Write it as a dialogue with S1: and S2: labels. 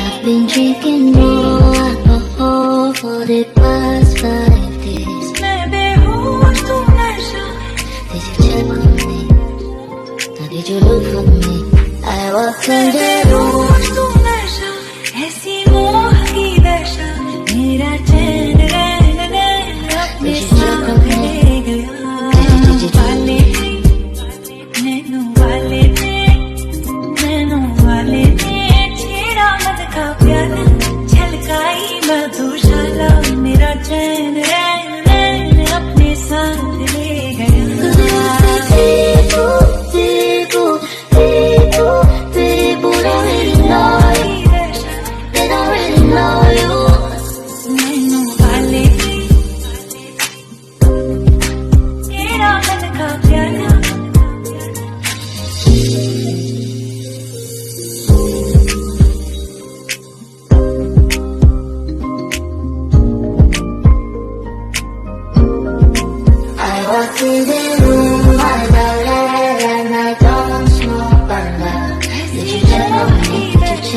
S1: I've been drinking more alcohol for the past 5 days.
S2: मैं बेहोश तू नशा
S1: Did you check on me? Now did you look for me? I walked in the room.
S2: बेहोश तू नशा ऐसी मोह की दशा मेरा चैन रैन रैन अपने साथ ले गया वाले मैनू वाले ने छेड़ा मत का प्याला छलकाई मधुशाला मेरा चैन रैन रैन अपने साथ ले गया
S1: I walked in the room.